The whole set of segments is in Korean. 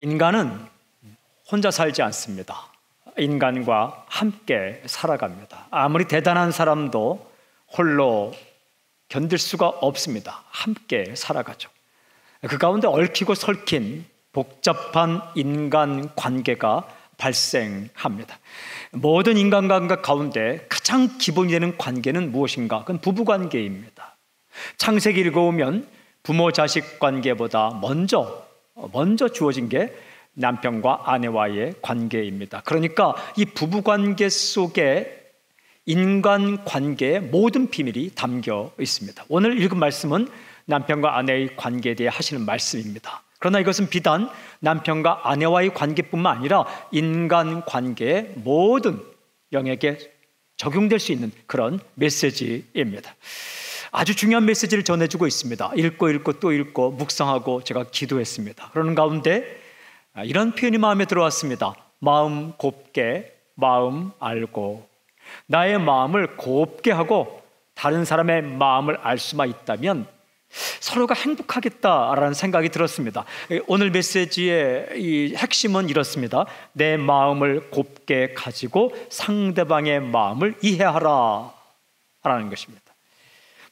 인간은 혼자 살지 않습니다. 인간과 함께 살아갑니다. 아무리 대단한 사람도 홀로 견딜 수가 없습니다. 함께 살아가죠. 그 가운데 얽히고 설킨 복잡한 인간 관계가 발생합니다. 모든 인간관계 가운데 가장 기본이 되는 관계는 무엇인가? 그건 부부관계입니다. 창세기 읽어보면 부모 자식 관계보다 먼저 주어진 게 남편과 아내와의 관계입니다. 그러니까 이 부부관계 속에 인간관계의 모든 비밀이 담겨 있습니다. 오늘 읽은 말씀은 남편과 아내의 관계에 대해 하시는 말씀입니다. 그러나 이것은 비단 남편과 아내와의 관계뿐만 아니라 인간관계의 모든 영역에 적용될 수 있는 그런 메시지입니다. 아주 중요한 메시지를 전해주고 있습니다. 읽고 또 읽고 묵상하고 제가 기도했습니다. 그러는 가운데 이런 표현이 마음에 들어왔습니다. 마음 곱게 마음 알고. 나의 마음을 곱게 하고 다른 사람의 마음을 알 수만 있다면 서로가 행복하겠다라는 생각이 들었습니다. 오늘 메시지의 이 핵심은 이렇습니다. 내 마음을 곱게 가지고 상대방의 마음을 이해하라 라는 것입니다.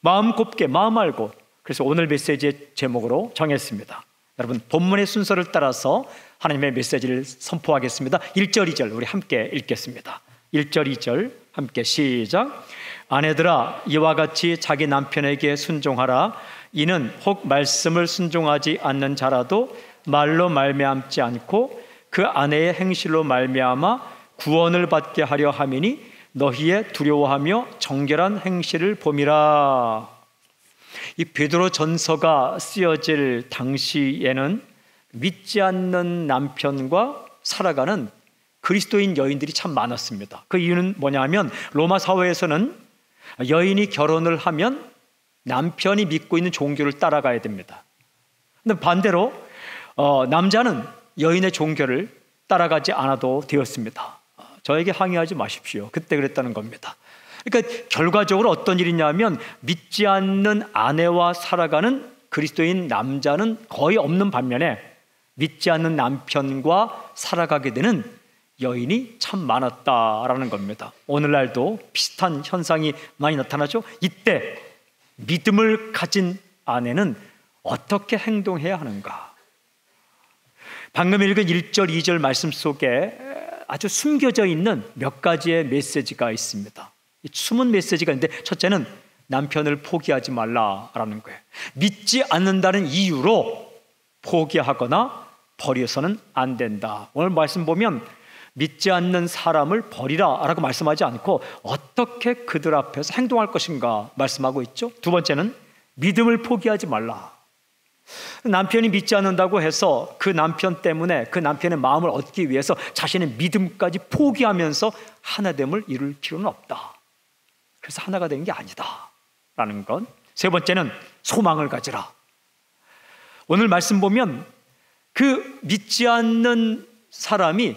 마음 곱게 마음 알고. 그래서 오늘 메시지의 제목으로 정했습니다. 여러분 본문의 순서를 따라서 하나님의 메시지를 선포하겠습니다. 1절 2절 우리 함께 읽겠습니다. 1절 2절 함께 시작. 아내들아 이와 같이 자기 남편에게 순종하라. 이는 혹 말씀을 순종하지 않는 자라도 말로 말미암지 않고 그 아내의 행실로 말미암아 구원을 받게 하려 함이니 너희의 두려워하며 정결한 행실을 봄이라. 이 베드로 전서가 쓰여질 당시에는 믿지 않는 남편과 살아가는 그리스도인 여인들이 참 많았습니다. 그 이유는 뭐냐면 로마 사회에서는 여인이 결혼을 하면 남편이 믿고 있는 종교를 따라가야 됩니다. 근데 반대로 남자는 여인의 종교를 따라가지 않아도 되었습니다. 저에게 항의하지 마십시오. 그때 그랬다는 겁니다. 그러니까 결과적으로 어떤 일이냐면 믿지 않는 아내와 살아가는 그리스도인 남자는 거의 없는 반면에 믿지 않는 남편과 살아가게 되는 여인이 참 많았다라는 겁니다. 오늘날도 비슷한 현상이 많이 나타나죠. 이때 믿음을 가진 아내는 어떻게 행동해야 하는가? 방금 읽은 1절 2절 말씀 속에 아주 숨겨져 있는 몇 가지의 메시지가 있습니다. 숨은 메시지가 있는데 첫째는 남편을 포기하지 말라라는 거예요. 믿지 않는다는 이유로 포기하거나 버려서는 안 된다. 오늘 말씀 보면 믿지 않는 사람을 버리라 라고 말씀하지 않고 어떻게 그들 앞에서 행동할 것인가 말씀하고 있죠. 두 번째는 믿음을 포기하지 말라. 남편이 믿지 않는다고 해서 그 남편 때문에 그 남편의 마음을 얻기 위해서 자신의 믿음까지 포기하면서 하나됨을 이룰 필요는 없다. 그래서 하나가 되는 게 아니다 라는 것. 세 번째는 소망을 가지라. 오늘 말씀 보면 그 믿지 않는 사람이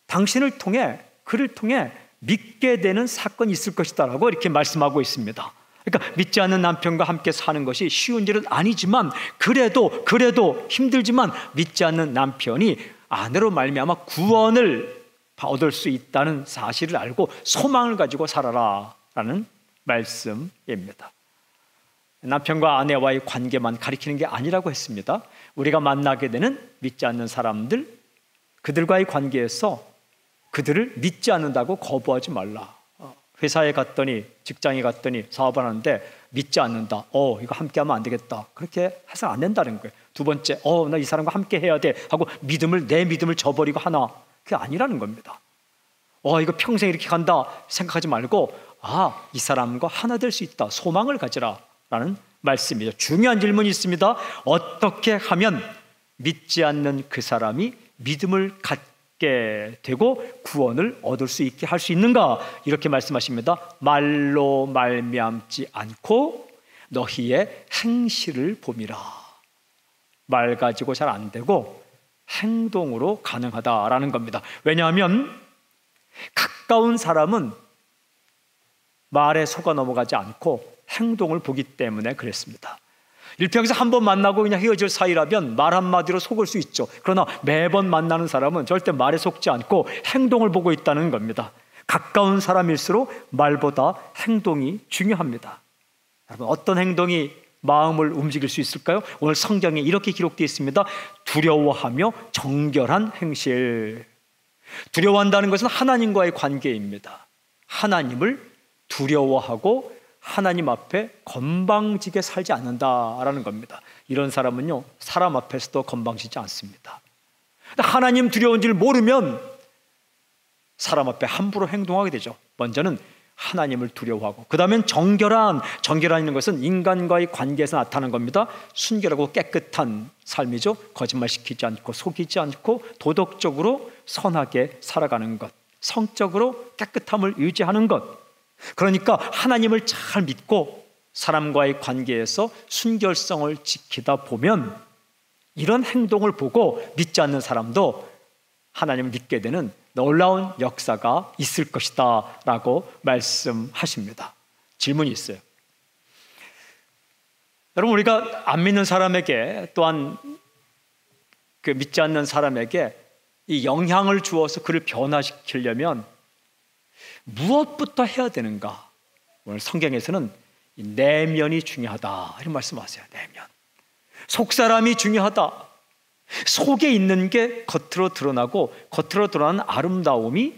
당신을 통해 그를 통해 믿게 되는 사건이 있을 것이다 라고 이렇게 말씀하고 있습니다. 그러니까 믿지 않는 남편과 함께 사는 것이 쉬운 일은 아니지만 그래도 힘들지만 믿지 않는 남편이 아내로 말미암아 구원을 얻을 수 있다는 사실을 알고 소망을 가지고 살아라 라는 말씀입니다. 남편과 아내와의 관계만 가리키는 게 아니라고 했습니다. 우리가 만나게 되는 믿지 않는 사람들, 그들과의 관계에서 그들을 믿지 않는다고 거부하지 말라. 회사에 갔더니 직장에 갔더니 사업을 하는데 믿지 않는다. 이거 함께 하면 안 되겠다. 그렇게 해서 안 된다는 거예요. 두 번째, 나 이 사람과 함께 해야 돼 하고 내 믿음을 저버리고 하나. 그게 아니라는 겁니다. 이거 평생 이렇게 간다 생각하지 말고 이 사람과 하나 될 수 있다. 소망을 가지라 라는 말씀이죠. 중요한 질문이 있습니다. 어떻게 하면 믿지 않는 그 사람이 믿음을 갖게 되고 구원을 얻을 수 있게 할 수 있는가? 이렇게 말씀하십니다. 말로 말미암지 않고 너희의 행실을 봄이라. 말 가지고 잘 안 되고 행동으로 가능하다라는 겁니다. 왜냐하면 가까운 사람은 말에 속아 넘어가지 않고 행동을 보기 때문에 그랬습니다. 일평생 한 번 만나고 그냥 헤어질 사이라면 말 한마디로 속을 수 있죠. 그러나 매번 만나는 사람은 절대 말에 속지 않고 행동을 보고 있다는 겁니다. 가까운 사람일수록 말보다 행동이 중요합니다. 여러분, 어떤 행동이 마음을 움직일 수 있을까요? 오늘 성경에 이렇게 기록되어 있습니다. 두려워하며 정결한 행실. 두려워한다는 것은 하나님과의 관계입니다. 하나님을 두려워하고 하나님 앞에 건방지게 살지 않는다라는 겁니다. 이런 사람은요, 사람 앞에서도 건방지지 않습니다. 하나님 두려운 줄 모르면 사람 앞에 함부로 행동하게 되죠. 먼저는 하나님을 두려워하고, 그 다음엔 정결한 것은 인간과의 관계에서 나타나는 겁니다. 순결하고 깨끗한 삶이죠. 거짓말시키지 않고 속이지 않고 도덕적으로 선하게 살아가는 것, 성적으로 깨끗함을 유지하는 것. 그러니까 하나님을 잘 믿고 사람과의 관계에서 순결성을 지키다 보면 이런 행동을 보고 믿지 않는 사람도 하나님을 믿게 되는 놀라운 역사가 있을 것이다 라고 말씀하십니다. 질문이 있어요. 여러분, 우리가 안 믿는 사람에게, 또한 그 믿지 않는 사람에게 이 영향을 주어서 그를 변화시키려면 무엇부터 해야 되는가? 오늘 성경에서는 이 내면이 중요하다 이런 말씀하세요. 내면, 속사람이 중요하다. 속에 있는 게 겉으로 드러나고, 겉으로 드러나는 아름다움이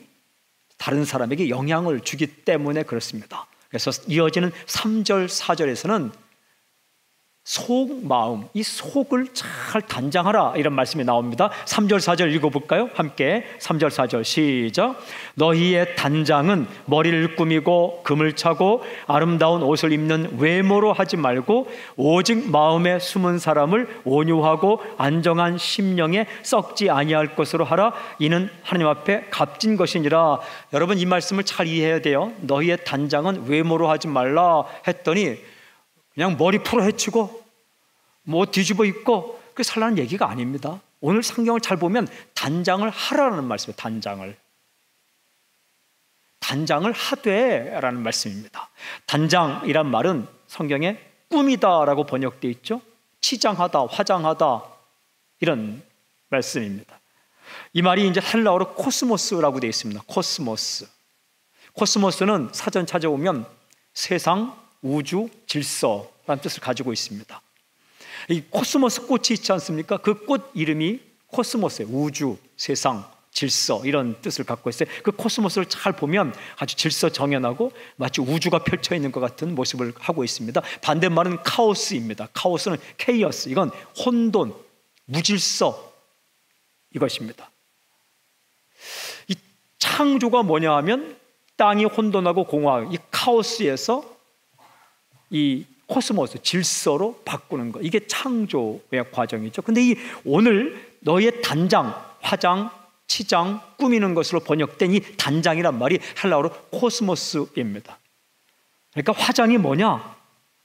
다른 사람에게 영향을 주기 때문에 그렇습니다. 그래서 이어지는 3절 4절에서는 속마음, 이 속을 잘 단장하라 이런 말씀이 나옵니다. 3절 4절 읽어볼까요? 함께 3절 4절 시작. 너희의 단장은 머리를 꾸미고 금을 차고 아름다운 옷을 입는 외모로 하지 말고 오직 마음에 숨은 사람을 온유하고 안정한 심령에 썩지 아니할 것으로 하라. 이는 하나님 앞에 값진 것이니라. 여러분, 이 말씀을 잘 이해해야 돼요. 너희의 단장은 외모로 하지 말라 했더니 그냥 머리 풀어 헤치고 뭐 뒤집어 입고 그렇게 살라는 얘기가 아닙니다. 오늘 성경을 잘 보면 단장을 하라는 말씀이에요. 단장을 하되라는 말씀입니다. 단장이란 말은 성경에 꾸미다라고 번역되어 있죠. 치장하다, 화장하다 이런 말씀입니다. 이 말이 이제 헬라어로 코스모스라고 되어 있습니다. 코스모스는 사전 찾아보면 세상, 우주, 질서라는 뜻을 가지고 있습니다. 이 코스모스 꽃이 있지 않습니까? 그 꽃 이름이 코스모스예요. 우주, 세상, 질서 이런 뜻을 갖고 있어요. 그 코스모스를 잘 보면 아주 질서 정연하고 마치 우주가 펼쳐 있는 것 같은 모습을 하고 있습니다. 반대말은 카오스입니다. 카오스는 케이어스, 이건 혼돈, 무질서 이것입니다. 이 창조가 뭐냐 하면 땅이 혼돈하고 공허하고 이 카오스에서 이 코스모스, 질서로 바꾸는 것, 이게 창조의 과정이죠. 근데 이 오늘 너의 단장, 화장, 치장, 꾸미는 것으로 번역된 이 단장이란 말이 헬라어로 코스모스입니다. 그러니까 화장이 뭐냐?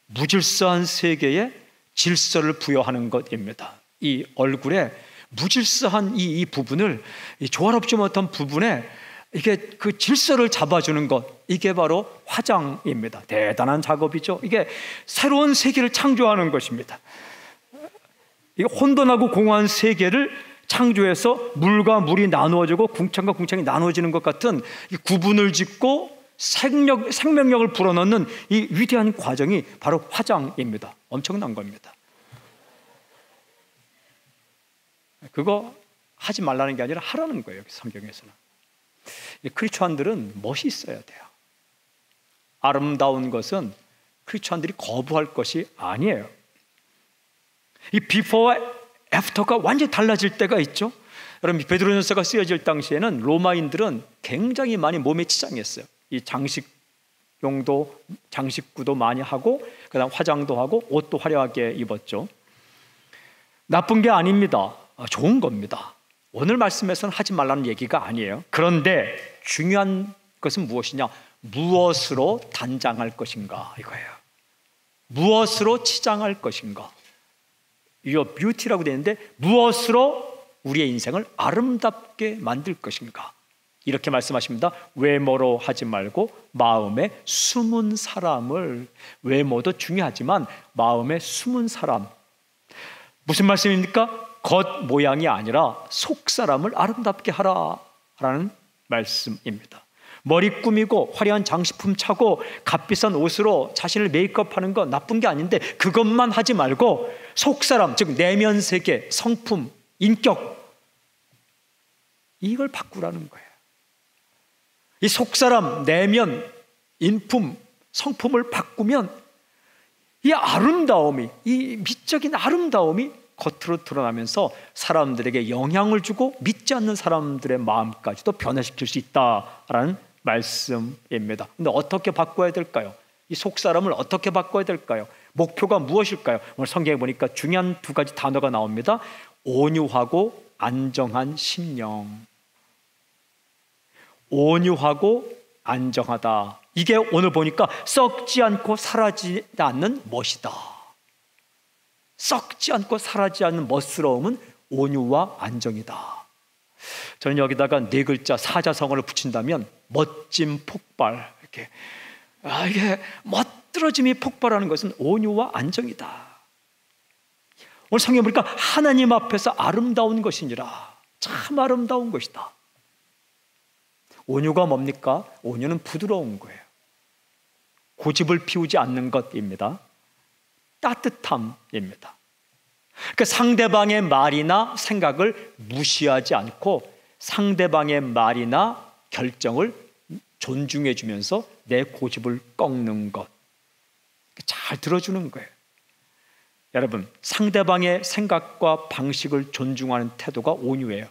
무질서한 세계에 질서를 부여하는 것입니다. 이 얼굴에 무질서한 이 부분을, 이 조화롭지 못한 부분에 이게 그 질서를 잡아주는 것, 이게 바로 화장입니다. 대단한 작업이죠. 이게 새로운 세계를 창조하는 것입니다. 이 혼돈하고 공허한 세계를 창조해서 물과 물이 나누어지고 궁창과 궁창이 나누어지는 것 같은 이 구분을 짓고 생명력을 불어넣는 이 위대한 과정이 바로 화장입니다. 엄청난 겁니다. 그거 하지 말라는 게 아니라 하라는 거예요. 성경에서는. 크리스찬들은 멋이 있어야 돼요. 아름다운 것은 크리스찬들이 거부할 것이 아니에요. 이 비포와 애프터가 완전히 달라질 때가 있죠. 여러분, 베드로전서가 쓰여질 당시에는 로마인들은 굉장히 많이 몸에 치장했어요. 이 장식용도, 장식구도 많이 하고, 그다음 화장도 하고, 옷도 화려하게 입었죠. 나쁜 게 아닙니다. 좋은 겁니다. 오늘 말씀에서는 하지 말라는 얘기가 아니에요. 그런데 중요한 것은 무엇이냐? 무엇으로 단장할 것인가 이거예요. 무엇으로 치장할 것인가? Your beauty라고 되어 있는데 무엇으로 우리의 인생을 아름답게 만들 것인가? 이렇게 말씀하십니다. 외모로 하지 말고 마음에 숨은 사람을, 외모도 중요하지만 마음에 숨은 사람. 무슨 말씀입니까? 겉 모양이 아니라 속 사람을 아름답게 하라라는 말씀입니다. 머리 꾸미고 화려한 장식품 차고 값비싼 옷으로 자신을 메이크업하는 건 나쁜 게 아닌데 그것만 하지 말고 속 사람, 즉 내면 세계, 성품, 인격, 이걸 바꾸라는 거예요. 이 속 사람, 내면, 인품, 성품을 바꾸면 이 아름다움이, 이 미적인 아름다움이 겉으로 드러나면서 사람들에게 영향을 주고 믿지 않는 사람들의 마음까지도 변화시킬 수 있다라는 말씀입니다. 근데 어떻게 바꿔야 될까요? 이 속 사람을 어떻게 바꿔야 될까요? 목표가 무엇일까요? 오늘 성경에 보니까 중요한 두 가지 단어가 나옵니다. 온유하고 안정한 심령. 온유하고 안정하다. 이게 오늘 보니까 썩지 않고 사라지지 않는 멋이다. 썩지 않고 사라지지 않는 멋스러움은 온유와 안정이다. 저는 여기다가 네 글자 사자성어를 붙인다면 멋짐 폭발, 이렇게 이게 멋들어짐이 폭발하는 것은 온유와 안정이다. 오늘 성경에 보니까 하나님 앞에서 아름다운 것이니라. 참 아름다운 것이다. 온유가 뭡니까? 온유는 부드러운 거예요. 고집을 피우지 않는 것입니다. 따뜻함입니다. 그러니까 상대방의 말이나 생각을 무시하지 않고 상대방의 말이나 결정을 존중해 주면서 내 고집을 꺾는 것, 잘 들어주는 거예요. 여러분, 상대방의 생각과 방식을 존중하는 태도가 온유해요.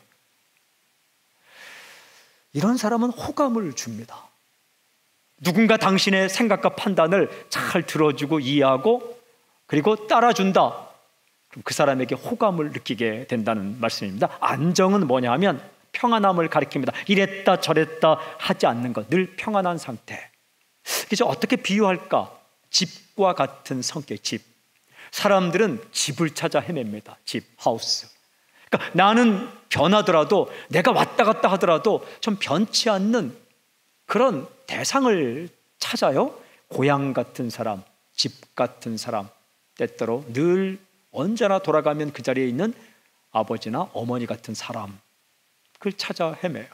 이런 사람은 호감을 줍니다. 누군가 당신의 생각과 판단을 잘 들어주고 이해하고 그리고 따라준다. 그럼 그 사람에게 호감을 느끼게 된다는 말씀입니다. 안정은 뭐냐 하면 평안함을 가리킵니다. 이랬다 저랬다 하지 않는 것, 늘 평안한 상태. 그래서 어떻게 비유할까? 집과 같은 성격, 집. 사람들은 집을 찾아 헤맵니다. 집, 하우스. 그러니까 나는 변하더라도, 내가 왔다 갔다 하더라도 좀 변치 않는 그런 대상을 찾아요. 고향 같은 사람, 집 같은 사람, 때때로 늘 언제나 돌아가면 그 자리에 있는 아버지나 어머니 같은 사람, 그걸 찾아 헤매요.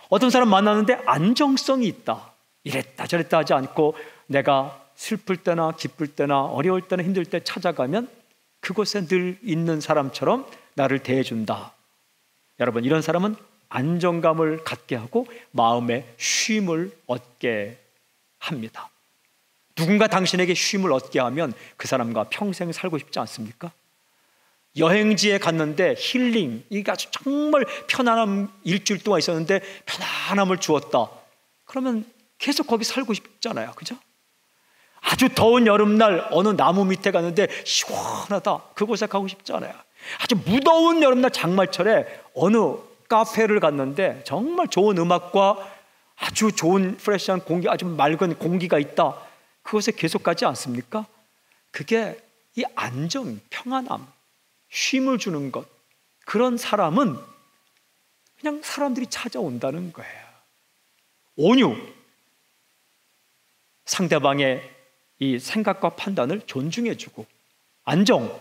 어떤 사람 만나는데 안정성이 있다. 이랬다 저랬다 하지 않고 내가 슬플 때나 기쁠 때나 어려울 때나 힘들 때 찾아가면 그곳에 늘 있는 사람처럼 나를 대해준다. 여러분, 이런 사람은 안정감을 갖게 하고 마음에 쉼을 얻게 합니다. 누군가 당신에게 쉼을 얻게 하면 그 사람과 평생 살고 싶지 않습니까? 여행지에 갔는데 힐링, 이게 아주 정말 편안함, 일주일 동안 있었는데 편안함을 주었다. 그러면 계속 거기 살고 싶잖아요. 그죠? 아주 더운 여름날 어느 나무 밑에 갔는데 시원하다. 그곳에 가고 싶잖아요. 아주 무더운 여름날 장마철에 어느 카페를 갔는데 정말 좋은 음악과 아주 좋은 프레시한 공기, 아주 맑은 공기가 있다. 그곳에 계속 가지 않습니까? 그게 이 안정, 평안함, 쉼을 주는 것. 그런 사람은 그냥 사람들이 찾아온다는 거예요. 온유, 상대방의 이 생각과 판단을 존중해주고, 안정,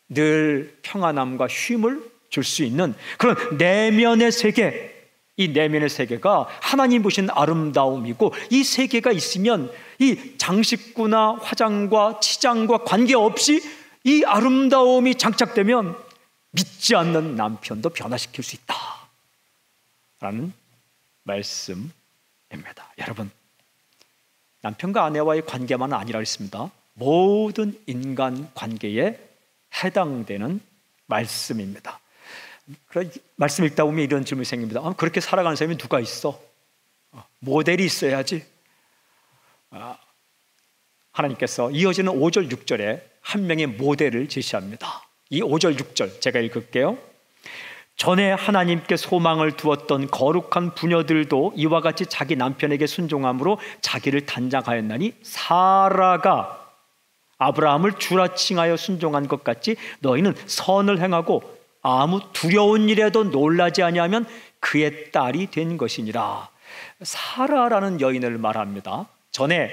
늘 평안함과 쉼을 줄 수 있는 그런 내면의 세계, 이 내면의 세계가 하나님 보신 아름다움이고, 이 세계가 있으면 이 장식구나 화장과 치장과 관계없이 이 아름다움이 장착되면 믿지 않는 남편도 변화시킬 수 있다 라는 말씀입니다. 여러분, 남편과 아내와의 관계만은 아니라 했습니다. 모든 인간 관계에 해당되는 말씀입니다. 말씀 읽다 보면 이런 질문이 생깁니다. 그렇게 살아가는 사람이 누가 있어? 모델이 있어야지. 하나님께서 이어지는 5절 6절에 한 명의 모델을 제시합니다. 이 5절 6절 제가 읽을게요. 전에 하나님께 소망을 두었던 거룩한 부녀들도 이와 같이 자기 남편에게 순종함으로 자기를 단장하였나니 사라가 아브라함을 주라 칭하여 순종한 것 같이 너희는 선을 행하고 아무 두려운 일에도 놀라지 아니하면 그의 딸이 된 것이니라. 사라라는 여인을 말합니다. 전에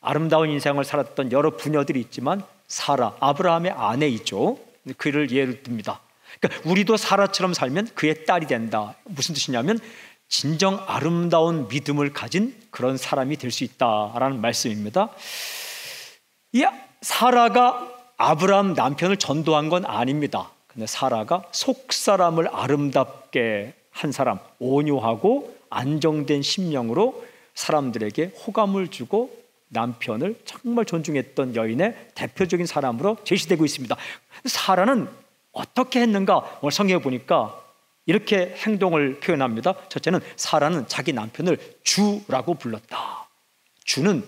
아름다운 인생을 살았던 여러 부녀들이 있지만 사라, 아브라함의 아내이죠. 그를 예를 듭니다. 그러니까 우리도 사라처럼 살면 그의 딸이 된다. 무슨 뜻이냐면 진정 아름다운 믿음을 가진 그런 사람이 될 수 있다라는 말씀입니다. 이 사라가 아브라함 남편을 전도한 건 아닙니다. 근데 사라가 속사람을 아름답게 한 사람, 온유하고 안정된 심령으로 사람들에게 호감을 주고 남편을 정말 존중했던 여인의 대표적인 사람으로 제시되고 있습니다. 사라는 어떻게 했는가? 오늘 성경에 보니까 이렇게 행동을 표현합니다. 첫째는 사라는 자기 남편을 주라고 불렀다. 주는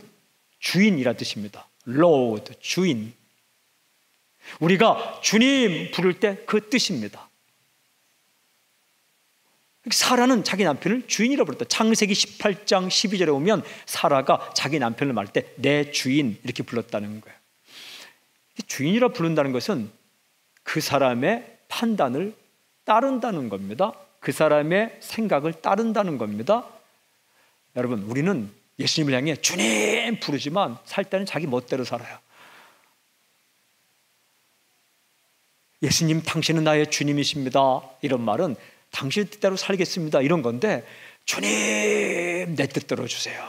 주인이라 뜻입니다. Lord, 주인. 우리가 주님 부를 때 그 뜻입니다. 사라는 자기 남편을 주인이라고 불렀다. 창세기 18장 12절에 보면 사라가 자기 남편을 말할 때 내 주인 이렇게 불렀다는 거예요. 주인이라 부른다는 것은 그 사람의 판단을 따른다는 겁니다. 그 사람의 생각을 따른다는 겁니다. 여러분, 우리는 예수님을 향해 주님 부르지만 살 때는 자기 멋대로 살아요. 예수님, 당신은 나의 주님이십니다. 이런 말은 당신 뜻대로 살겠습니다. 이런 건데, 주님, 내 뜻대로 주세요.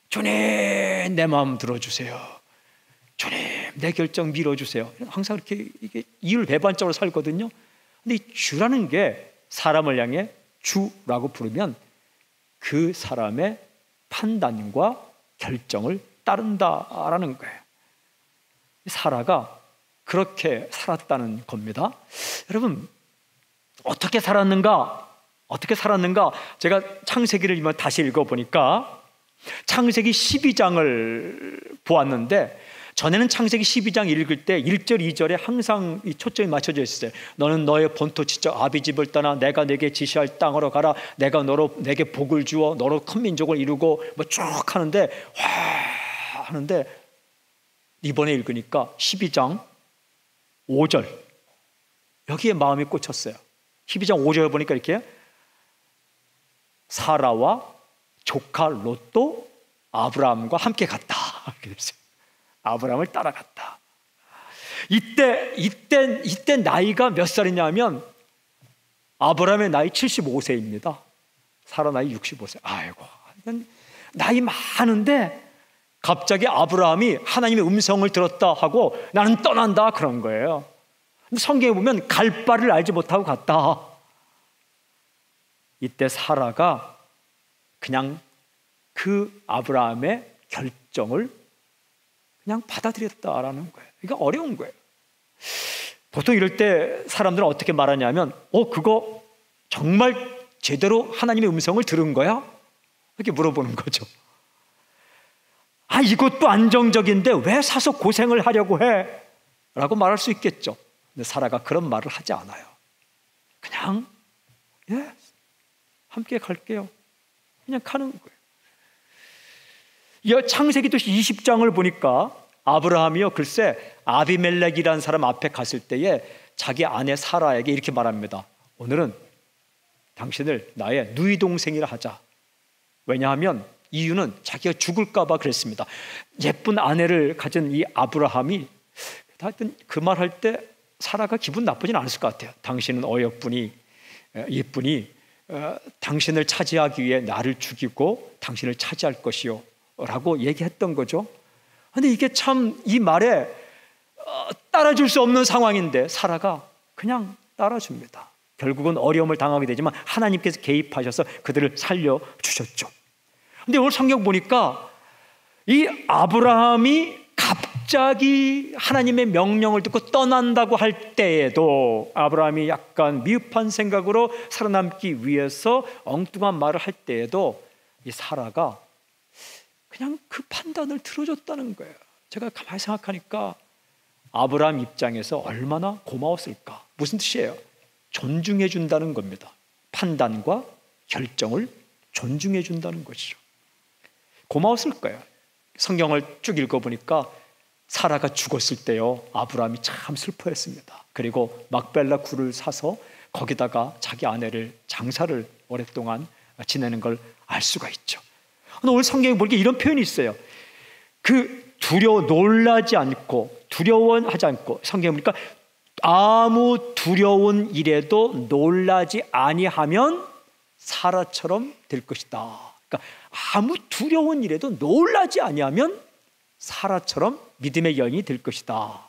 주님, 내 마음 들어주세요. 주님, 내 결정 밀어주세요. 항상 이렇게 이게 이율배반적으로 살거든요. 근데 이 주라는 게 사람을 향해 주라고 부르면 그 사람의 판단과 결정을 따른다라는 거예요. 사라가 그렇게 살았다는 겁니다. 여러분, 어떻게 살았는가? 제가 창세기를 다시 읽어보니까 창세기 12장을 보았는데, 전에는 창세기 12장 읽을 때 1절, 2절에 항상 이 초점이 맞춰져 있어요. 너는 너의 본토 지적 아비 집을 떠나 내가 내게 지시할 땅으로 가라. 내가 내게 복을 주어 너로 큰 민족을 이루고 뭐 쭉 하는데, 하는데 이번에 읽으니까 12장 5절, 여기에 마음이 꽂혔어요. 12장 5절에 보니까 이렇게 사라와 조카 롯도 아브라함과 함께 갔다. 이렇게 됐어요. 아브라함을 따라갔다. 이때 나이가 몇 살이냐면 아브라함의 나이 75세입니다. 사라 나이 65세. 아이고, 나이 많은데 갑자기 아브라함이 하나님의 음성을 들었다 하고 나는 떠난다 그런 거예요. 근데 성경에 보면 갈 바를 알지 못하고 갔다. 이때 사라가 그냥 그 아브라함의 결정을 그냥 받아들였다라는 거예요. 이게 어려운 거예요. 보통 이럴 때 사람들은 어떻게 말하냐면, 그거 정말 제대로 하나님의 음성을 들은 거야? 이렇게 물어보는 거죠. 이것도 안정적인데 왜 사서 고생을 하려고 해? 라고 말할 수 있겠죠. 근데 사라가 그런 말을 하지 않아요. 그냥 함께 갈게요. 그냥 가는 거예요. 창세기도 20장을 보니까 아브라함이요, 글쎄 아비멜렉이라는 사람 앞에 갔을 때에 자기 아내 사라에게 이렇게 말합니다. 오늘은 당신을 나의 누이 동생이라 하자. 왜냐하면 이유는 자기가 죽을까 봐 그랬습니다. 예쁜 아내를 가진 이 아브라함이 하여튼 그 말 할 때 사라가 기분 나쁘진 않았을 것 같아요. 당신은 어여쁘니 예쁘니 당신을 차지하기 위해 나를 죽이고 당신을 차지할 것이요 라고 얘기했던 거죠. 근데 이게 참 이 말에 따라줄 수 없는 상황인데 사라가 그냥 따라줍니다. 결국은 어려움을 당하게 되지만 하나님께서 개입하셔서 그들을 살려주셨죠. 근데 오늘 성경 보니까 이 아브라함이 갑자기 하나님의 명령을 듣고 떠난다고 할 때에도, 아브라함이 약간 미흡한 생각으로 살아남기 위해서 엉뚱한 말을 할 때에도 이 사라가 그냥 그 판단을 들어줬다는 거예요. 제가 가만히 생각하니까 아브라함 입장에서 얼마나 고마웠을까. 무슨 뜻이에요? 존중해 준다는 겁니다. 판단과 결정을 존중해 준다는 것이죠. 고마웠을 거예요. 성경을 쭉 읽어보니까 사라가 죽었을 때요, 아브라함이 참 슬퍼했습니다. 그리고 막벨라 굴을 사서 거기다가 자기 아내를 장사를 오랫동안 지내는 걸 알 수가 있죠. 오늘 성경에 보니까 이런 표현이 있어요. 놀라지 않고 두려워하지 않고, 성경에 보니까 아무 두려운 일에도 놀라지 아니하면 사라처럼 될 것이다. 그러니까 아무 두려운 일에도 놀라지 아니하면 사라처럼 믿음의 여인이 될 것이다.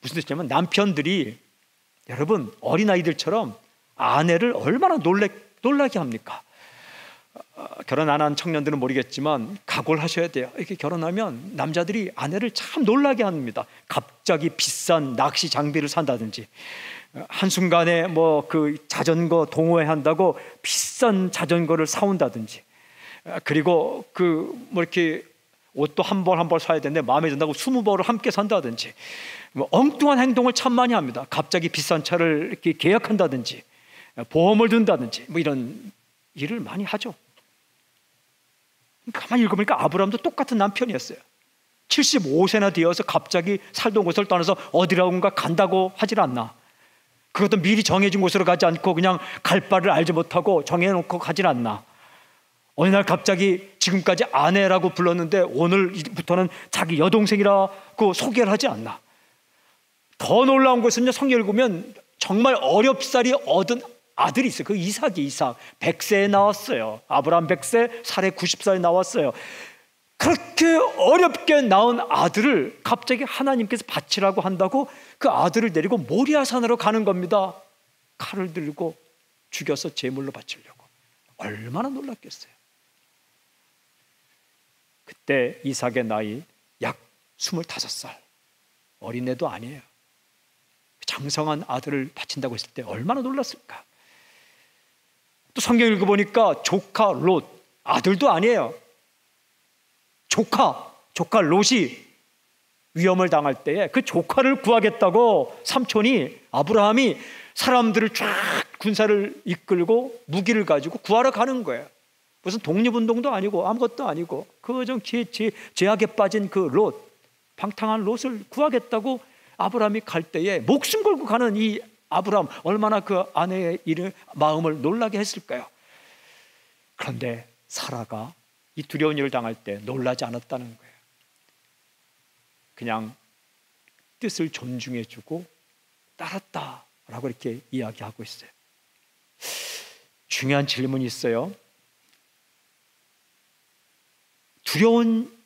무슨 뜻이냐면 남편들이, 여러분, 어린아이들처럼 아내를 얼마나 놀라게 합니까? 결혼 안 한 청년들은 모르겠지만 각오를 하셔야 돼요. 이렇게 결혼하면 남자들이 아내를 참 놀라게 합니다. 갑자기 비싼 낚시 장비를 산다든지, 한순간에 자전거 동호회 한다고 비싼 자전거를 사온다든지, 그리고 이렇게 옷도 한 벌 사야 되는데 마음에 든다고 20벌을 함께 산다든지, 엉뚱한 행동을 참 많이 합니다. 갑자기 비싼 차를 이렇게 계약한다든지, 보험을 든다든지, 이런 일을 많이 하죠. 가만히 읽어보니까 아브라함도 똑같은 남편이었어요. 75세나 되어서 갑자기 살던 곳을 떠나서 어디라고인가 간다고 하질 않나. 그것도 미리 정해진 곳으로 가지 않고 그냥 갈 바를 알지 못하고 정해놓고 가질 않나. 어느 날 갑자기 지금까지 아내라고 불렀는데 오늘부터는 자기 여동생이라고 소개를 하지 않나. 더 놀라운 것은요, 성경 읽으면 정말 어렵사리 얻은 아들이 있어요. 그 이삭 100세에 나왔어요. 아브라함 100세, 사레 90세에 나왔어요. 그렇게 어렵게 낳은 아들을 갑자기 하나님께서 바치라고 한다고 그 아들을 데리고 모리아산으로 가는 겁니다. 칼을 들고 죽여서 제물로 바치려고. 얼마나 놀랐겠어요. 그때 이삭의 나이 약 25살, 어린애도 아니에요. 장성한 아들을 바친다고 했을 때 얼마나 놀랐을까. 또 성경 읽어보니까 조카 롯, 아들도 아니에요. 조카 롯이 위험을 당할 때에 그 조카를 구하겠다고 삼촌이, 아브라함이 사람들을 쫙 군사를 이끌고 무기를 가지고 구하러 가는 거예요. 무슨 독립운동도 아니고 아무것도 아니고 그저 죄악에 빠진 그 롯, 방탕한 롯을 구하겠다고 아브라함이 갈 때에 목숨 걸고 가는 이 아브라함, 얼마나 그 아내의 마음을 놀라게 했을까요? 그런데 사라가 이 두려운 일을 당할 때 놀라지 않았다는 거예요. 그냥 뜻을 존중해주고 따랐다라고 이렇게 이야기하고 있어요. 중요한 질문이 있어요. 두려운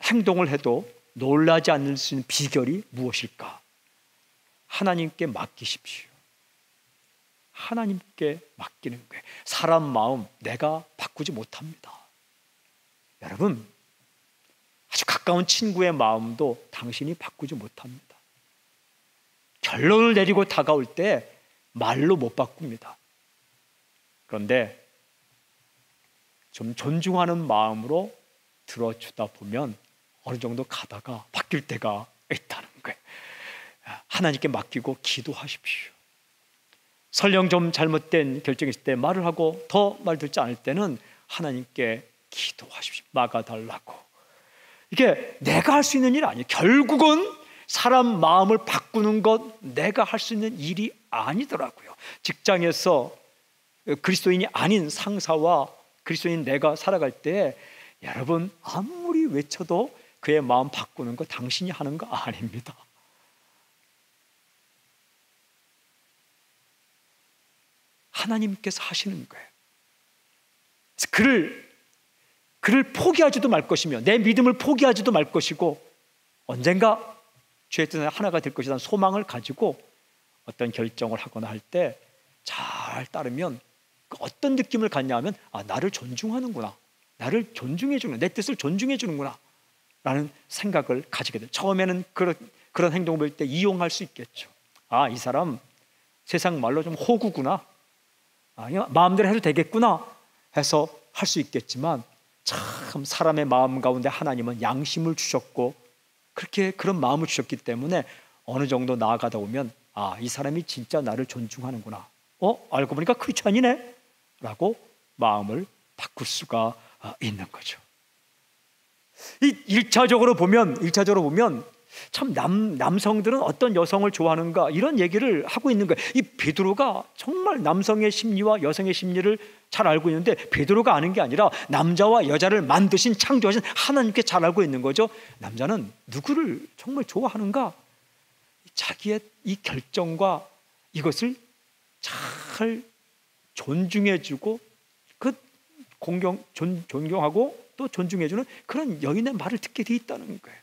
행동을 해도 놀라지 않을 수 있는 비결이 무엇일까? 하나님께 맡기십시오. 하나님께 맡기는 거예요. 사람 마음 내가 바꾸지 못합니다. 여러분, 아주 가까운 친구의 마음도 당신이 바꾸지 못합니다. 결론을 내리고 다가올 때 말로 못 바꿉니다. 그런데 좀 존중하는 마음으로 들어주다 보면 어느 정도 가다가 바뀔 때가 있다는 거예요. 하나님께 맡기고 기도하십시오. 설령 좀 잘못된 결정이 있을 때 말을 하고 더 말 듣지 않을 때는 하나님께 기도하십시오. 막아달라고. 이게 내가 할 수 있는 일이 아니에요. 결국은 사람 마음을 바꾸는 것 내가 할 수 있는 일이 아니더라고요. 직장에서 그리스도인이 아닌 상사와 그리스도인 내가 살아갈 때 여러분 아무리 외쳐도 그의 마음 바꾸는 거 당신이 하는 거 아닙니다. 하나님께서 하시는 거예요. 그를 포기하지도 말 것이며 내 믿음을 포기하지도 말 것이고 언젠가 주의 뜻에 하나가 될 것이라는 소망을 가지고 어떤 결정을 하거나 할 때 잘 따르면 어떤 느낌을 갖냐 하면 나를 존중하는구나, 나를 존중해 주는, 내 뜻을 존중해 주는구나 라는 생각을 가지게 돼요. 처음에는 그런 행동을 볼 때 이용할 수 있겠죠. 이 사람 세상 말로 좀 호구구나, 마음대로 해도 되겠구나 해서 할 수 있겠지만 참 사람의 마음 가운데 하나님은 양심을 주셨고 그런 마음을 주셨기 때문에 어느 정도 나아가다 보면 이 사람이 진짜 나를 존중하는구나, 알고 보니까 크리스찬이네 라고 마음을 바꿀 수가 있는 거죠. 이 1차적으로 보면 참 남성들은 어떤 여성을 좋아하는가 이런 얘기를 하고 있는 거예요. 이 베드로가 정말 남성의 심리와 여성의 심리를 잘 알고 있는데 베드로가 아는 게 아니라 남자와 여자를 만드신 창조하신 하나님께 잘 알고 있는 거죠. 남자는 누구를 정말 좋아하는가? 자기의 이 결정과 이것을 잘 존중해주고 존경하고 또 존중해주는 그런 여인의 말을 듣게 돼 있다는 거예요.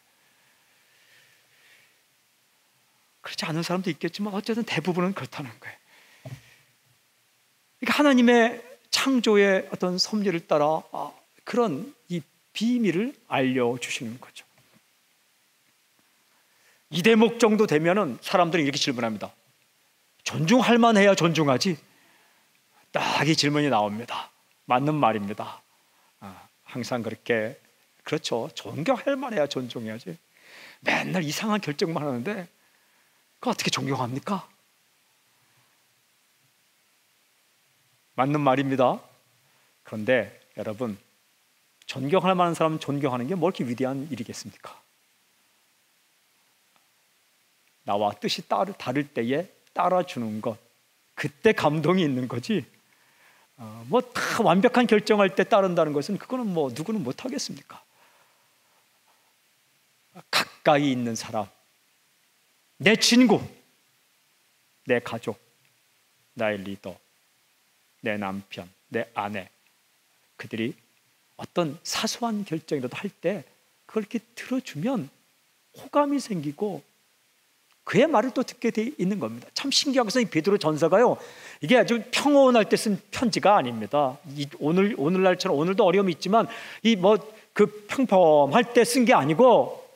그렇지 않은 사람도 있겠지만 어쨌든 대부분은 그렇다는 거예요. 그러니까 하나님의 창조의 어떤 섭리를 따라 그런 이 비밀을 알려주시는 거죠. 이 대목 정도 되면은 사람들이 이렇게 질문합니다. 존중할 만해야 존중하지. 딱 이 질문이 나옵니다. 맞는 말입니다. 항상 그렇게 그렇죠. 존경할 만해야 존중해야지. 맨날 이상한 결정만 하는데 그거 어떻게 존경합니까? 맞는 말입니다. 그런데 여러분, 존경할 만한 사람은 존경하는 게 뭐 이렇게 위대한 일이겠습니까? 나와 뜻이 다를 때에 따라주는 것, 그때 감동이 있는 거지. 뭐 다 완벽한 결정할 때 따른다는 것은 그거는 뭐 누구는 못 하겠습니까? 가까이 있는 사람, 내 친구, 내 가족, 나의 리더, 내 남편, 내 아내, 그들이 어떤 사소한 결정이라도 할 때 그걸 이렇게 들어주면 호감이 생기고 그의 말을 또 듣게 돼 있는 겁니다. 참 신기한 것은 이 베드로 전서가요, 이게 아주 평온할 때 쓴 편지가 아닙니다. 오늘날처럼 오늘도 어려움이 있지만 이 그 평범할 때 쓴 게 아니고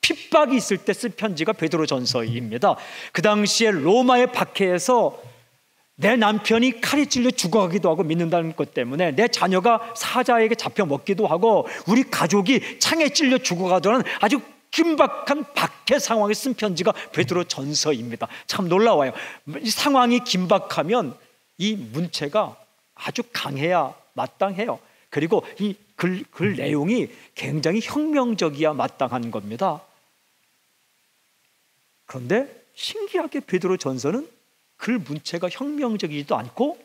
핍박이 있을 때 쓴 편지가 베드로 전서입니다. 그 당시에 로마의 박해에서 내 남편이 칼에 찔려 죽어가기도 하고 믿는다는 것 때문에 내 자녀가 사자에게 잡혀 먹기도 하고 우리 가족이 창에 찔려 죽어가도 하는 아주 긴박한 박해 상황에 쓴 편지가 베드로 전서입니다. 참 놀라워요. 이 상황이 긴박하면 이 문체가 아주 강해야 마땅해요. 그리고 이 글 내용이 굉장히 혁명적이야 마땅한 겁니다. 그런데 신기하게 베드로 전서는 글 문체가 혁명적이지도 않고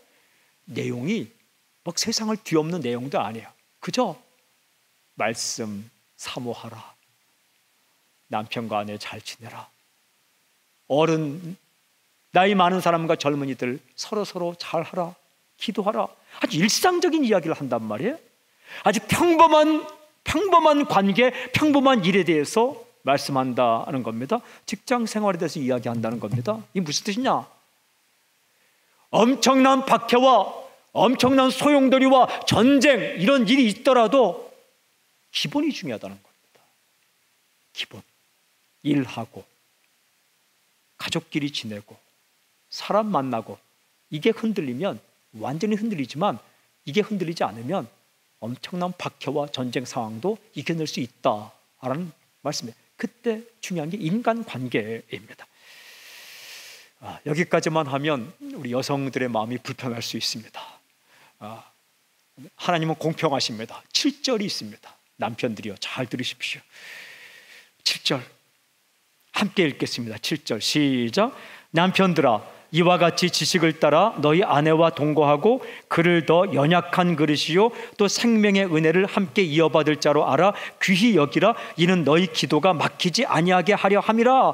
내용이 막 세상을 뒤엎는 내용도 아니에요. 그저 말씀 사모하라, 남편과 아내 잘 지내라, 어른 나이 많은 사람과 젊은이들 서로 잘하라, 기도하라, 아주 일상적인 이야기를 한단 말이에요. 아주 평범한 관계, 평범한 일에 대해서 말씀한다는 겁니다. 직장 생활에 대해서 이야기한다는 겁니다. 이게 무슨 뜻이냐? 엄청난 박해와 엄청난 소용돌이와 전쟁 이런 일이 있더라도 기본이 중요하다는 겁니다. 기본. 일하고 가족끼리 지내고 사람 만나고 이게 흔들리면 완전히 흔들리지만 이게 흔들리지 않으면 엄청난 박해와 전쟁 상황도 이겨낼 수 있다라는 말씀이에요. 그때 중요한 게 인간관계입니다. 여기까지만 하면 우리 여성들의 마음이 불편할 수 있습니다. 하나님은 공평하십니다. 7절이 있습니다. 남편들이요, 잘 들으십시오. 7절 함께 읽겠습니다. 7절 시작. 남편들아, 이와 같이 지식을 따라 너희 아내와 동거하고 그를 더 연약한 그릇이요 또 생명의 은혜를 함께 이어받을 자로 알아 귀히 여기라. 이는 너희 기도가 막히지 아니하게 하려 함이라.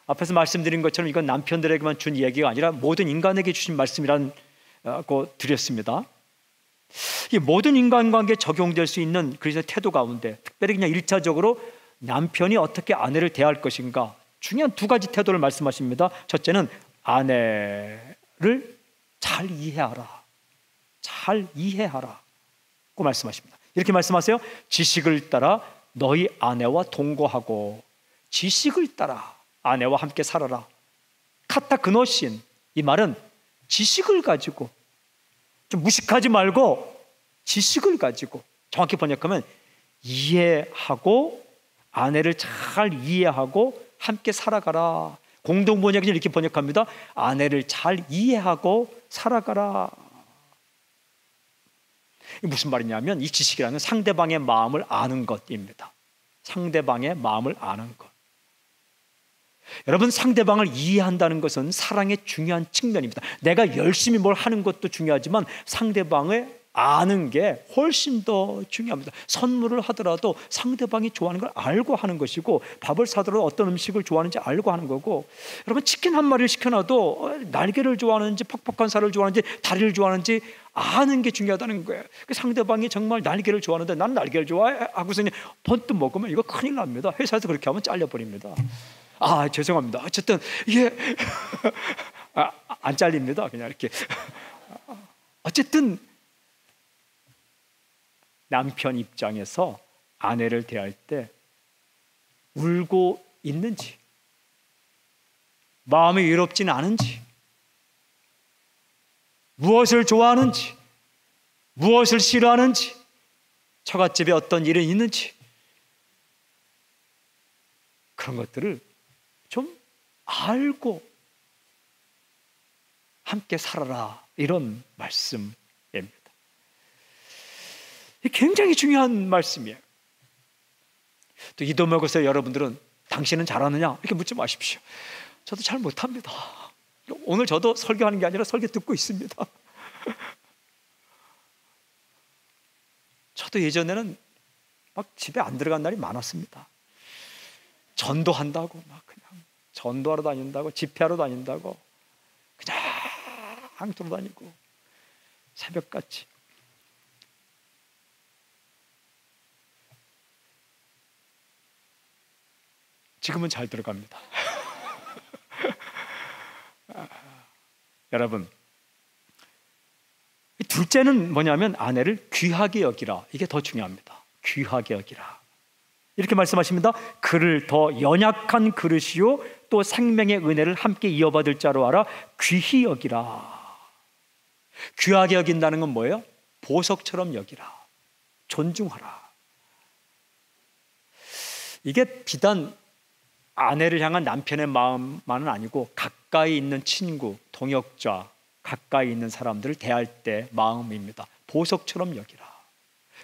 앞에서 말씀드린 것처럼 이건 남편들에게만 준 얘기가 아니라 모든 인간에게 주신 말씀이라고 드렸습니다. 이 모든 인간관계에 적용될 수 있는 그리스도의 태도 가운데 특별히 그냥 1차적으로 남편이 어떻게 아내를 대할 것인가 중요한 두 가지 태도를 말씀하십니다. 첫째는 아내를 잘 이해하라. 잘 이해하라고 말씀하십니다. 이렇게 말씀하세요. 지식을 따라 너희 아내와 동거하고 지식을 따라 아내와 함께 살아라. 카타그노신, 이 말은 지식을 가지고 좀 무식하지 말고 지식을 가지고 정확히 번역하면 이해하고 아내를 잘 이해하고 함께 살아가라. 공동 번역은 이렇게 번역합니다. 아내를 잘 이해하고 살아가라. 이게 무슨 말이냐면 이 지식이라는 상대방의 마음을 아는 것입니다. 상대방의 마음을 아는 것. 여러분, 상대방을 이해한다는 것은 사랑의 중요한 측면입니다. 내가 열심히 뭘 하는 것도 중요하지만 상대방을 아는 게 훨씬 더 중요합니다. 선물을 하더라도 상대방이 좋아하는 걸 알고 하는 것이고, 밥을 사더라도 어떤 음식을 좋아하는지 알고 하는 거고, 여러분, 치킨 한 마리를 시켜놔도 날개를 좋아하는지 퍽퍽한 살을 좋아하는지 다리를 좋아하는지 아는 게 중요하다는 거예요. 상대방이 정말 날개를 좋아하는데 난 날개를 좋아해 하고서 번뜩 먹으면 이거 큰일 납니다. 회사에서 그렇게 하면 잘려버립니다. 죄송합니다. 어쨌든 안 잘립니다. 그냥 이렇게. 어쨌든 남편 입장에서 아내를 대할 때 울고 있는지, 마음이 외롭지는 않은지, 무엇을 좋아하는지, 무엇을 싫어하는지, 처갓집에 어떤 일은 있는지, 그런 것들을 좀 알고 함께 살아라, 이런 말씀입니다. 굉장히 중요한 말씀이에요. 또 이도목에서 여러분들은 당신은 잘하느냐 이렇게 묻지 마십시오. 저도 잘 못합니다. 오늘 저도 설교하는 게 아니라 설교 듣고 있습니다. 저도 예전에는 막 집에 안 들어간 날이 많았습니다. 전도한다고 막 그냥 전도하러 다닌다고, 집회하러 다닌다고 그냥 돌아다니고 새벽같이. 지금은 잘 들어갑니다. 여러분, 둘째는 뭐냐면 아내를 귀하게 여기라. 이게 더 중요합니다. 귀하게 여기라. 이렇게 말씀하십니다. 그를 더 연약한 그릇이요 또 생명의 은혜를 함께 이어받을 자로 알아 귀히 여기라. 귀하게 여긴다는 건 뭐예요? 보석처럼 여기라. 존중하라. 이게 비단 아내를 향한 남편의 마음만은 아니고 가까이 있는 친구, 동역자, 가까이 있는 사람들을 대할 때 마음입니다. 보석처럼 여기라.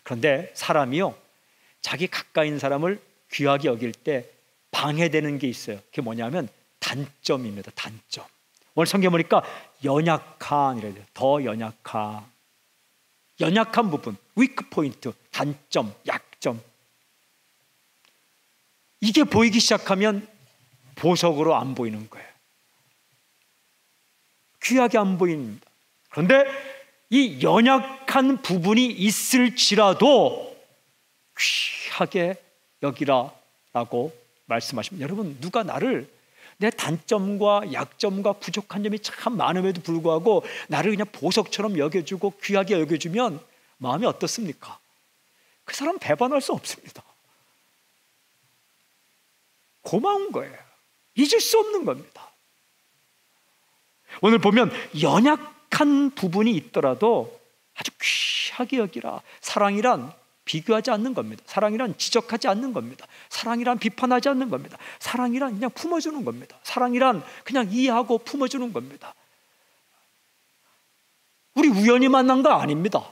그런데 사람이요, 자기 가까이 있는 사람을 귀하게 여길 때 방해되는 게 있어요. 그게 뭐냐면 단점입니다. 단점. 오늘 성경 보니까 연약한, 이래야 돼요. 더 연약한. 연약한 부분, 위크 포인트, 단점, 약점. 이게 보이기 시작하면 보석으로 안 보이는 거예요. 귀하게 안 보입니다. 그런데 이 연약한 부분이 있을지라도 귀하게 여기라라고 말씀하십니다. 여러분, 누가 나를 내 단점과 약점과 부족한 점이 참 많음에도 불구하고 나를 그냥 보석처럼 여겨주고 귀하게 여겨주면 마음이 어떻습니까? 그 사람 배반할 수 없습니다. 고마운 거예요. 잊을 수 없는 겁니다. 오늘 보면 연약한 부분이 있더라도 아주 귀하게 여기라. 사랑이란 비교하지 않는 겁니다. 사랑이란 지적하지 않는 겁니다. 사랑이란 비판하지 않는 겁니다. 사랑이란 그냥 품어주는 겁니다. 사랑이란 그냥 이해하고 품어주는 겁니다. 우리 우연히 만난 거 아닙니다.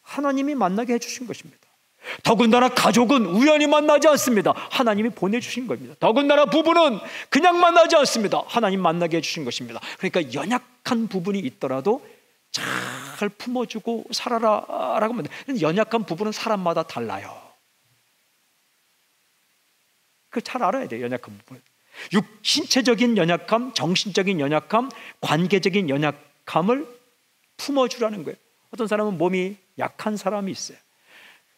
하나님이 만나게 해주신 것입니다. 더군다나 가족은 우연히 만나지 않습니다. 하나님이 보내주신 겁니다. 더군다나 부부는 그냥 만나지 않습니다. 하나님 만나게 해주신 것입니다. 그러니까 연약한 부분이 있더라도 잘 품어주고 살아라 라고 합니다. 연약한 부분은 사람마다 달라요. 그걸 잘 알아야 돼요. 연약한 부분, 신체적인 연약함, 정신적인 연약함, 관계적인 연약함을 품어주라는 거예요. 어떤 사람은 몸이 약한 사람이 있어요.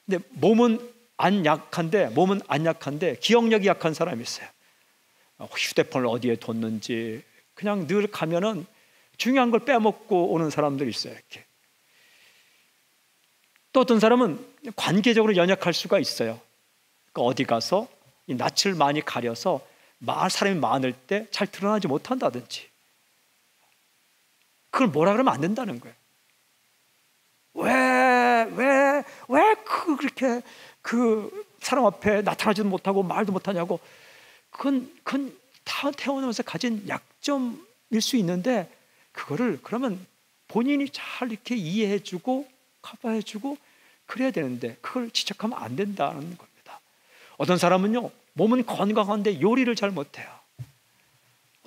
근데 몸은 안 약한데 기억력이 약한 사람이 있어요. 휴대폰을 어디에 뒀는지 그냥 늘 가면은 중요한 걸 빼먹고 오는 사람들이 있어요. 이렇게. 또 어떤 사람은 관계적으로 연약할 수가 있어요. 그러니까 어디 가서 이 낯을 많이 가려서 사람이 많을 때 잘 드러나지 못한다든지, 그걸 뭐라 그러면 안 된다는 거예요. 왜 그렇게 그 사람 앞에 나타나지도 못하고 말도 못하냐고. 그건 태어나면서 가진 약점일 수 있는데 그거를 그러면 본인이 잘 이렇게 이해해주고 커버해주고 그래야 되는데 그걸 지적하면 안 된다는 겁니다. 어떤 사람은요, 몸은 건강한데 요리를 잘 못해요.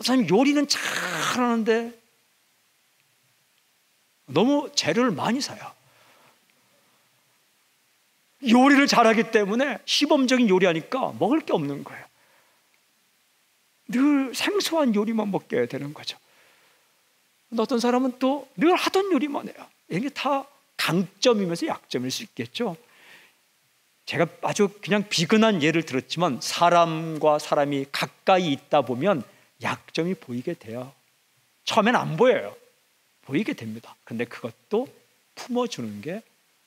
사람이 요리는 잘하는데 너무 재료를 많이 사요. 요리를 잘하기 때문에 시범적인 요리하니까 먹을 게 없는 거예요. 늘 생소한 요리만 먹게 되는 거죠. 어떤 사람은 또 늘 하던 요리만 해요. 이게 다 강점이면서 약점일 수 있겠죠. 제가 아주 그냥 비근한 예를 들었지만 사람과 사람이 가까이 있다 보면 약점이 보이게 돼요. 처음엔 안 보여요. 보이게 됩니다. 그런데 그것도 품어주는 게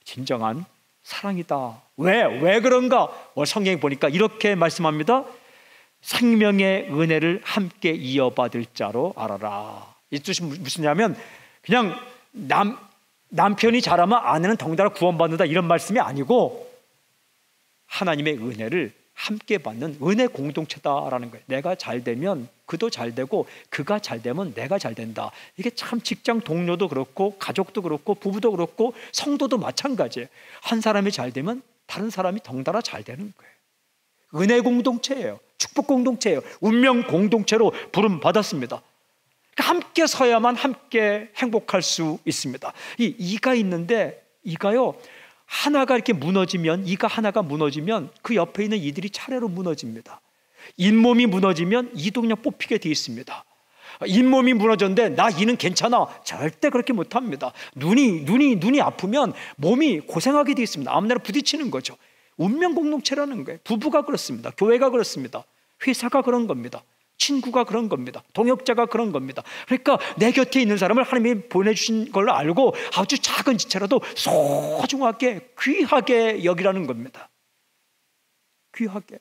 진정한 사랑이다. 왜 그런가? 성경에 보니까 이렇게 말씀합니다. 생명의 은혜를 함께 이어받을 자로 알아라. 이 뜻이 무슨냐면 그냥 남편이 잘하면 아내는 덩달아 구원받는다 이런 말씀이 아니고 하나님의 은혜를 함께 받는 은혜 공동체다라는 거예요. 내가 잘 되면 그도 잘 되고 그가 잘 되면 내가 잘 된다. 이게 참 직장 동료도 그렇고 가족도 그렇고 부부도 그렇고 성도도 마찬가지예요. 한 사람이 잘 되면 다른 사람이 덩달아 잘 되는 거예요. 은혜 공동체예요. 축복 공동체예요. 운명 공동체로 부름 받았습니다. 함께 서야만 함께 행복할 수 있습니다. 이가 있는데 이가요 하나가 이렇게 무너지면 이가 하나가 무너지면 그 옆에 있는 이들이 차례로 무너집니다. 잇몸이 무너지면 이도 그냥 뽑히게 돼 있습니다. 잇몸이 무너졌는데 나 이는 괜찮아. 절대 그렇게 못합니다. 눈이 아프면 몸이 고생하게 돼 있습니다. 아무나 부딪히는 거죠. 운명 공동체라는 거예요. 부부가 그렇습니다. 교회가 그렇습니다. 회사가 그런 겁니다. 친구가 그런 겁니다. 동역자가 그런 겁니다. 그러니까 내 곁에 있는 사람을 하나님이 보내주신 걸로 알고 아주 작은 지체라도 소중하게 귀하게 여기라는 겁니다. 귀하게.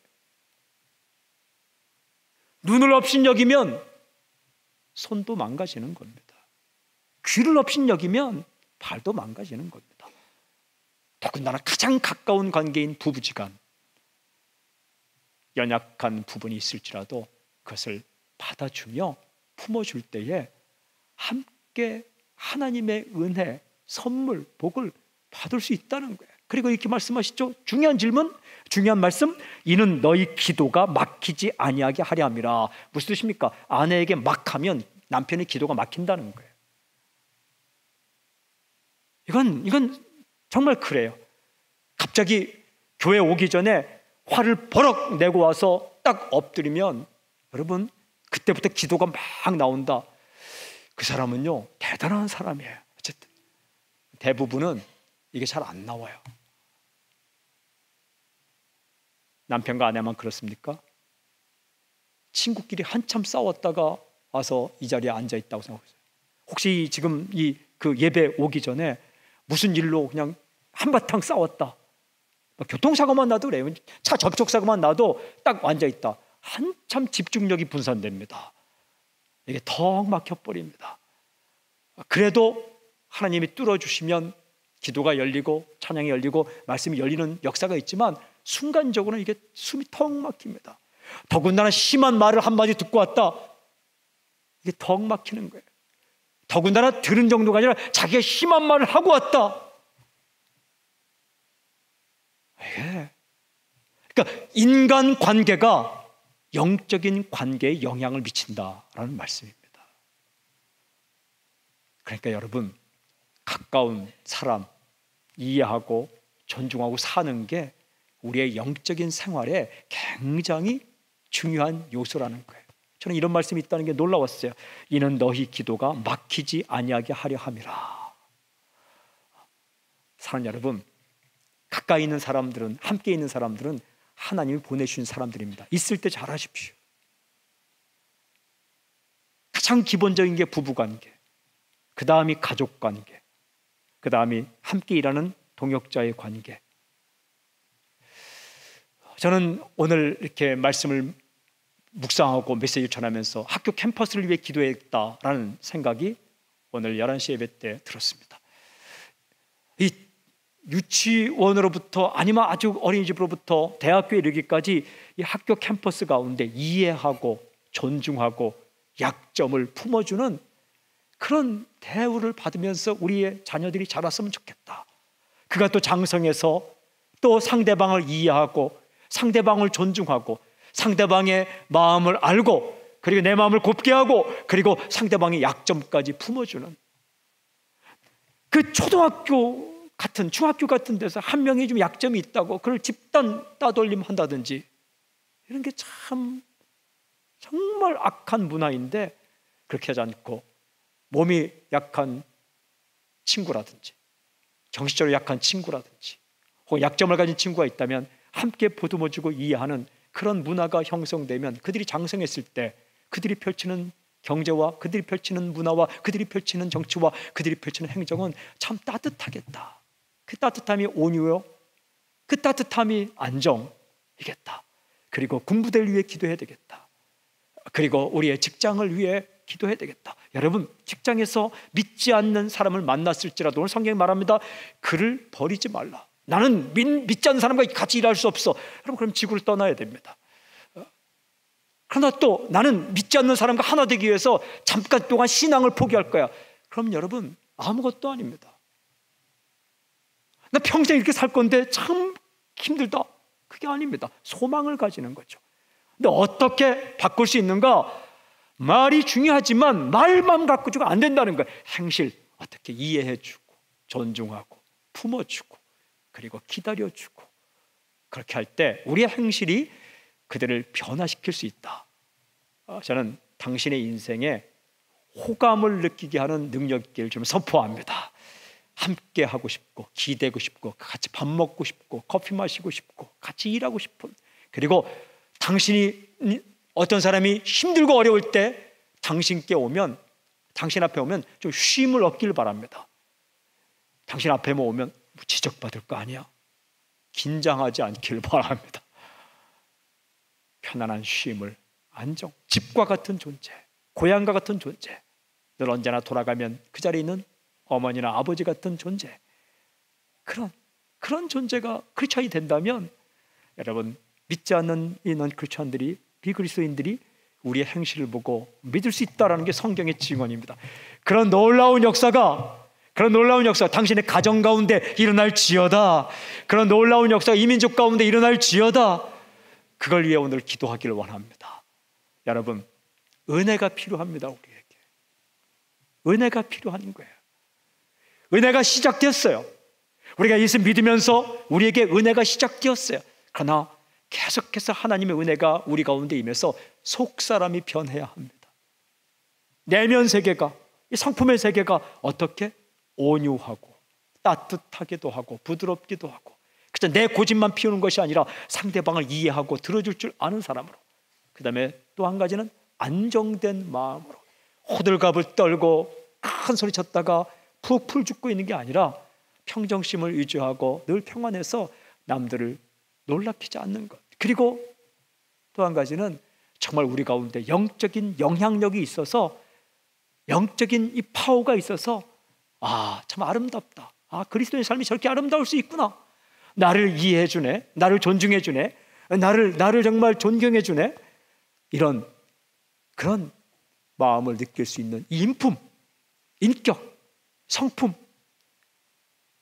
눈을 없인 여기면 손도 망가지는 겁니다. 귀를 없인 여기면 발도 망가지는 겁니다. 더군다나 가장 가까운 관계인 부부지간 연약한 부분이 있을지라도 그것을 받아주며 품어줄 때에 함께 하나님의 은혜, 선물, 복을 받을 수 있다는 거예요. 그리고 이렇게 말씀하시죠. 중요한 질문, 중요한 말씀. 이는 너희 기도가 막히지 아니하게 하려 함이라. 무슨 뜻입니까? 아내에게 막하면 남편의 기도가 막힌다는 거예요. 이건 정말 그래요. 갑자기 교회 오기 전에 화를 버럭 내고 와서 딱 엎드리면 여러분 그때부터 기도가 막 나온다. 그 사람은요 대단한 사람이에요. 어쨌든 대부분은 이게 잘 안 나와요. 남편과 아내만 그렇습니까? 친구끼리 한참 싸웠다가 와서 이 자리에 앉아 있다고 생각하세요. 혹시 지금 그 예배 오기 전에 무슨 일로 그냥 한바탕 싸웠다. 교통사고만 나도 그래요. 차 접촉사고만 나도 딱 앉아 있다. 한참 집중력이 분산됩니다. 이게 턱 막혀버립니다. 그래도 하나님이 뚫어주시면 기도가 열리고 찬양이 열리고 말씀이 열리는 역사가 있지만 순간적으로는 이게 숨이 턱 막힙니다. 더군다나 심한 말을 한마디 듣고 왔다. 이게 턱 막히는 거예요. 더군다나 들은 정도가 아니라 자기가 심한 말을 하고 왔다. 그러니까 인간 관계가 영적인 관계에 영향을 미친다라는 말씀입니다. 그러니까 여러분 가까운 사람 이해하고 존중하고 사는 게 우리의 영적인 생활에 굉장히 중요한 요소라는 거예요. 저는 이런 말씀이 있다는 게 놀라웠어요. 이는 너희 기도가 막히지 아니하게 하려 함이라. 사랑하는 여러분, 가까이 있는 사람들은, 함께 있는 사람들은 하나님이 보내주신 사람들입니다. 있을 때 잘하십시오. 가장 기본적인 게 부부관계, 그 다음이 가족관계, 그 다음이 함께 일하는 동역자의 관계. 저는 오늘 이렇게 말씀을 묵상하고 메시지 전하면서 학교 캠퍼스를 위해 기도했다라는 생각이 오늘 11시 예배 때 들었습니다. 이 유치원으로부터 아니면 아주 어린이집으로부터 대학교에 이르기까지 이 학교 캠퍼스 가운데 이해하고 존중하고 약점을 품어주는 그런 대우를 받으면서 우리의 자녀들이 자랐으면 좋겠다. 그가 또 장성해서 또 상대방을 이해하고 상대방을 존중하고 상대방의 마음을 알고 그리고 내 마음을 곱게 하고, 그리고 상대방의 약점까지 품어주는, 그 초등학교 같은, 중학교 같은 데서 한 명이 좀 약점이 있다고 그걸 집단 따돌림 한다든지, 이런 게 참 정말 악한 문화인데, 그렇게 하지 않고 몸이 약한 친구라든지, 정신적으로 약한 친구라든지, 혹은 약점을 가진 친구가 있다면 함께 보듬어주고 이해하는 그런 문화가 형성되면, 그들이 장성했을 때 그들이 펼치는 경제와 그들이 펼치는 문화와 그들이 펼치는 정치와 그들이 펼치는 행정은 참 따뜻하겠다. 그 따뜻함이 온유요, 그 따뜻함이 안정이겠다. 그리고 군부대를 위해 기도해야 되겠다. 그리고 우리의 직장을 위해 기도해야 되겠다. 여러분, 직장에서 믿지 않는 사람을 만났을지라도 오늘 성경이 말합니다. 그를 버리지 말라. 나는 믿지 않는 사람과 같이 일할 수 없어. 여러분, 그럼 지구를 떠나야 됩니다. 그러나 또 나는 믿지 않는 사람과 하나 되기 위해서 잠깐 동안 신앙을 포기할 거야. 그럼 여러분, 아무것도 아닙니다. 나 평생 이렇게 살 건데 참 힘들다. 그게 아닙니다. 소망을 가지는 거죠. 근데 어떻게 바꿀 수 있는가? 말이 중요하지만 말만 갖고 안 된다는 거예요. 행실 어떻게 이해해주고 존중하고 품어주고 그리고 기다려주고, 그렇게 할 때 우리의 행실이 그들을 변화시킬 수 있다. 저는 당신의 인생에 호감을 느끼게 하는 능력을 좀 선포합니다. 함께 하고 싶고 기대고 싶고 같이 밥 먹고 싶고 커피 마시고 싶고 같이 일하고 싶은, 그리고 당신이 어떤 사람이 힘들고 어려울 때 당신께 오면, 당신 앞에 오면 좀 쉼을 얻길 바랍니다. 당신 앞에 오면 지적받을 거 아니야? 긴장하지 않길 바랍니다. 편안한 쉼을, 안정, 집과 같은 존재, 고향과 같은 존재, 늘 언제나 돌아가면 그 자리에 있는 어머니나 아버지 같은 존재, 그런 존재가 크리스천이 된다면, 여러분, 믿지 않는 이는 크리스천들이, 비그리스도인들이 우리의 행실을 보고 믿을 수 있다는 게 성경의 증언입니다. 그런 놀라운 역사가 당신의 가정 가운데 일어날지어다. 그런 놀라운 역사가 이 민족 가운데 일어날지어다. 그걸 위해 오늘 기도하기를 원합니다. 여러분, 은혜가 필요합니다. 우리에게 은혜가 필요한 거예요. 은혜가 시작됐어요. 우리가 예수 믿으면서 우리에게 은혜가 시작되었어요. 그러나 계속해서 하나님의 은혜가 우리 가운데 임해서 속사람이 변해야 합니다. 내면 세계가, 이 성품의 세계가 어떻게? 온유하고 따뜻하기도 하고 부드럽기도 하고, 그저 내 고집만 피우는 것이 아니라 상대방을 이해하고 들어줄 줄 아는 사람으로, 그 다음에 또 한 가지는 안정된 마음으로, 호들갑을 떨고 큰 소리 쳤다가 푹 풀 죽고 있는 게 아니라 평정심을 유지하고 늘 평안해서 남들을 놀라키지 않는 것. 그리고 또 한 가지는 정말 우리 가운데 영적인 영향력이 있어서, 영적인 이 파워가 있어서, 참 아름답다. 그리스도의 삶이 저렇게 아름다울 수 있구나. 나를 이해해 주네, 나를 존중해 주네, 나를 정말 존경해 주네. 이런 그런 마음을 느낄 수 있는 인품, 인격, 성품,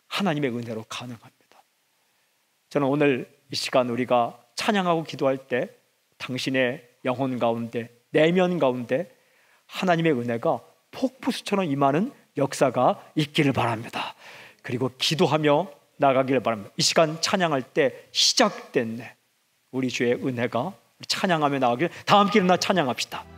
하나님의 은혜로 가능합니다. 저는 오늘 이 시간 우리가 찬양하고 기도할 때 당신의 영혼 가운데, 내면 가운데 하나님의 은혜가 폭포수처럼 임하는 역사가 있기를 바랍니다. 그리고 기도하며 나가기를 바랍니다. 이 시간 찬양할 때 시작됐네, 우리 주의 은혜가 찬양하며 나가길, 다 함께 일어나 찬양합시다.